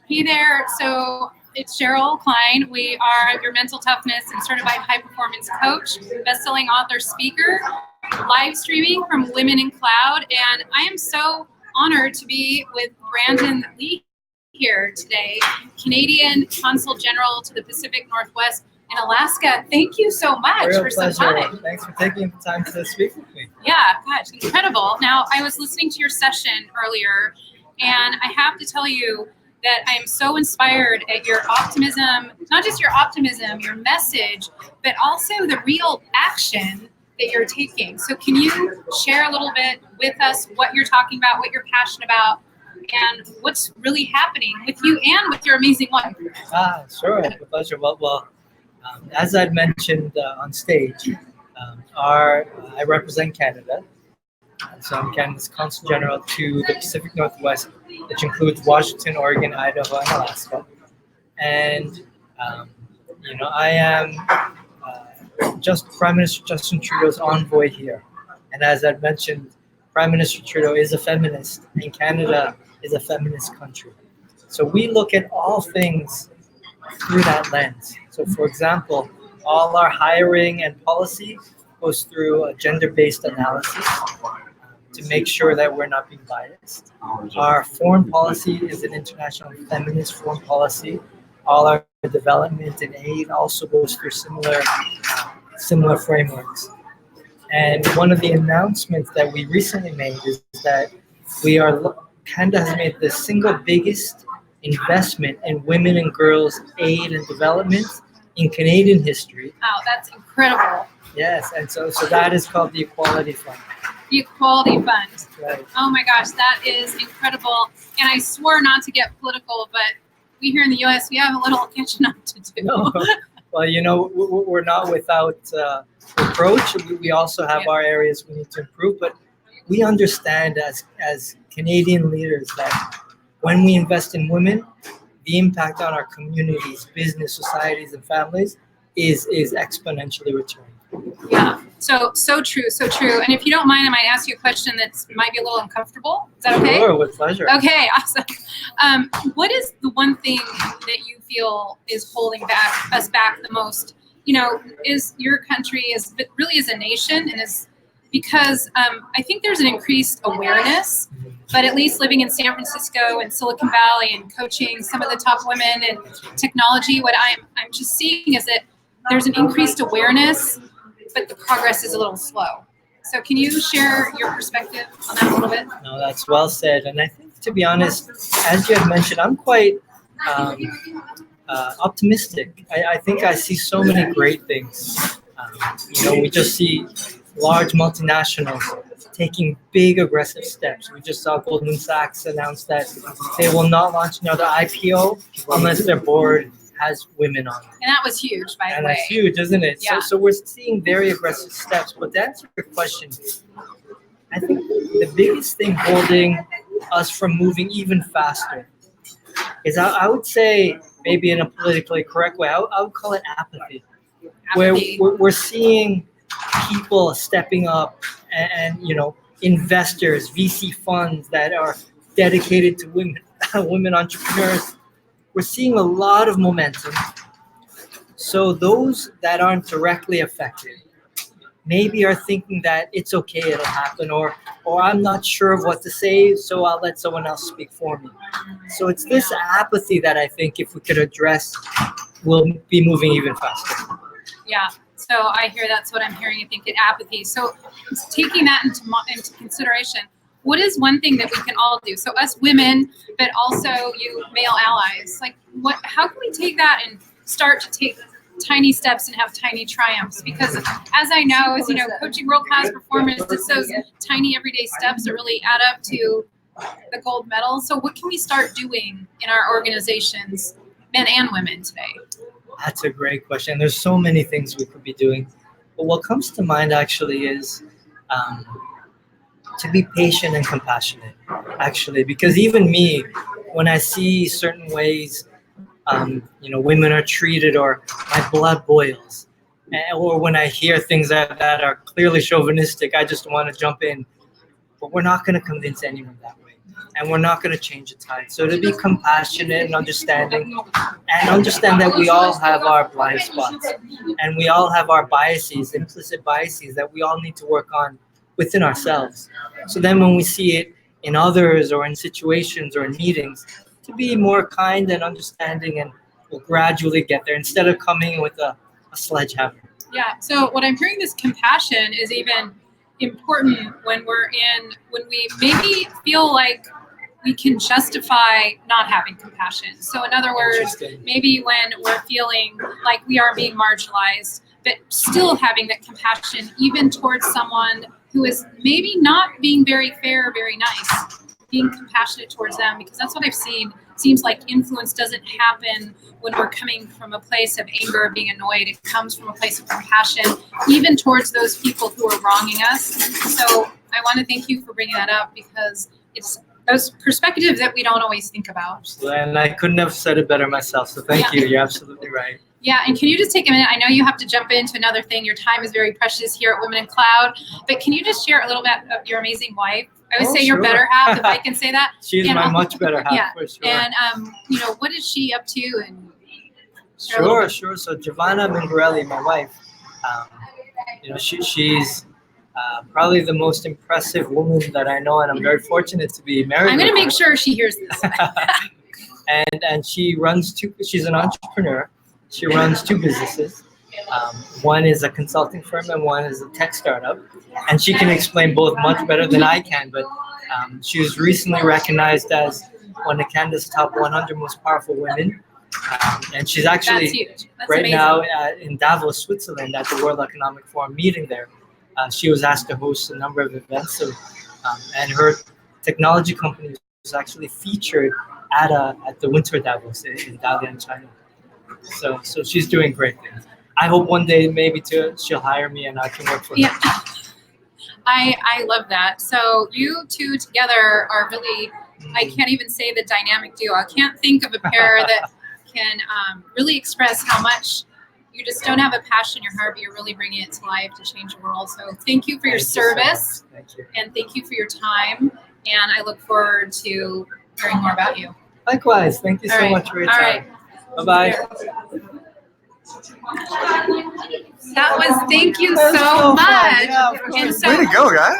Hey there. So it's Sheryl, Kline. We are your mental toughness and certified high performance coach, best-selling author, speaker, live streaming from Women in Cloud. And I am so honored to be with Brandon Lee here today, Canadian Consul General to the Pacific Northwest in Alaska. Thank you so much Real for pleasure. some time. Thanks for taking the time to speak with me. Yeah, gosh, incredible. Now, I was listening to your session earlier, and I have to tell you that I am so inspired at your optimism, not just your optimism, your message, but also the real action that you're taking. So can you share a little bit with us what you're talking about, what you're passionate about, and what's really happening with you and with your amazing wife? Sure. With pleasure. Well, as I'd mentioned on stage, I represent Canada. So I'm Canada's Consul General to the Pacific Northwest, which includes Washington, Oregon, Idaho, and Alaska. And, I am just Prime Minister Justin Trudeau's envoy here. And as I've mentioned, Prime Minister Trudeau is a feminist, and Canada is a feminist country. So we look at all things through that lens. So, for example, all our hiring and policy goes through a gender-based analysis to make sure that we're not being biased. Our foreign policy is an international feminist foreign policy. All our development and aid also goes through similar frameworks. And one of the announcements that we recently made is that Canada has made the single biggest investment in women and girls aid and development in Canadian history. Wow, that's incredible. Yes, and so that is called the Equality Fund. The Equality Fund. Right. Oh my gosh, that is incredible. And I swore not to get political, but we here in the U.S., we have a little catching up to do. No. Well, we're not without approach. We also have our areas we need to improve, but we understand as Canadian leaders that when we invest in women, the impact on our communities, business, societies, and families is exponentially returning. Yeah, so true, so true. And if you don't mind, I might ask you a question that might be a little uncomfortable. Is that okay? Sure, with pleasure. Okay, awesome. What is the one thing that you feel is holding us back the most? Is your country really as a nation, and is because I think there's an increased awareness. But at least living in San Francisco and Silicon Valley and coaching some of the top women in technology, what I'm just seeing is that there's an increased awareness, but the progress is a little slow. So can you share your perspective on that a little bit? No, that's well said. And I think, to be honest, as you had mentioned, I'm quite optimistic. I think I see so many great things. We just see large multinationals taking big aggressive steps. We just saw Goldman Sachs announce that they will not launch another IPO unless their board has women on it. And that was huge, by the way. And that's huge, isn't it? Yeah. So we're seeing very aggressive steps. But to answer your question, I think the biggest thing holding us from moving even faster is, I would say, maybe in a politically correct way, I would call it apathy. Where we're seeing people stepping up and investors, VC funds that are dedicated to women entrepreneurs. We're seeing a lot of momentum. So those that aren't directly affected maybe are thinking that it's okay, it'll happen, or I'm not sure of what to say, so I'll let someone else speak for me. So it's this apathy that I think if we could address, we'll be moving even faster. Yeah. So I hear that's what I'm hearing. I think apathy. So taking that into consideration, what is one thing that we can all do? So us women, but also you male allies, how can we take that and start to take tiny steps and have tiny triumphs? Because as I know, coaching world-class performance, it's those tiny everyday steps that really add up to the gold medal. So what can we start doing in our organizations, men and women today? That's a great question. There's so many things we could be doing. But what comes to mind actually is to be patient and compassionate, actually. Because even me, when I see certain ways, women are treated, or my blood boils, or when I hear things that are clearly chauvinistic, I just want to jump in. But we're not going to convince anyone that way. and we're not going to change the tide. So to be compassionate and understanding, and understand that we all have our blind spots, and we all have our biases, implicit biases that we all need to work on within ourselves. So then when we see it in others or in situations or in meetings, to be more kind and understanding, and we'll gradually get there instead of coming with a sledgehammer. Yeah. So what I'm hearing, this compassion is even important when we maybe feel like we can justify not having compassion. So in other words, maybe when we're feeling like we are being marginalized, but still having that compassion even towards someone who is maybe not being very fair, very nice, being compassionate towards them, because that's what I've seen. Seems like influence doesn't happen when we're coming from a place of anger or being annoyed. It comes from a place of compassion, even towards those people who are wronging us. So I want to thank you for bringing that up, because it's those perspectives that we don't always think about. And I couldn't have said it better myself. So thank you. You're absolutely right. Yeah, and can you just take a minute? I know you have to jump into another thing. Your time is very precious here at Women in Cloud. But can you just share a little bit of your amazing wife? I would say your better half, if I can say that. She's my much better half, for sure. And, what is she up to? And Sure. So Giovanna Mingarelli, my wife, she's probably the most impressive woman that I know, and I'm very fortunate to be married. I'm going to make sure she hears this. and she runs she's an entrepreneur. She runs two businesses. One is a consulting firm and one is a tech startup. And she can explain both much better than I can. But she was recently recognized as one of Canada's top 100 most powerful women. And she's actually right amazing. Now in Davos, Switzerland, at the World Economic Forum meeting there. She was asked to host a number of events. So, and her technology company was actually featured at the Winter Davos in Dalian, China. So she's doing great things. I hope one day maybe she'll hire me and I can work for her. Yeah, I love that. So you two together are really, I can't even say the dynamic duo. I can't think of a pair that can really express how much you just don't have a passion in your heart, but you're really bringing it to life to change the world. So thank you for your service. Thank you. And thank you for your time. And I look forward to hearing more about you. Likewise. Thank you so much for your time. Bye-bye. Thank you so much. Yeah, and so, way to go, guys.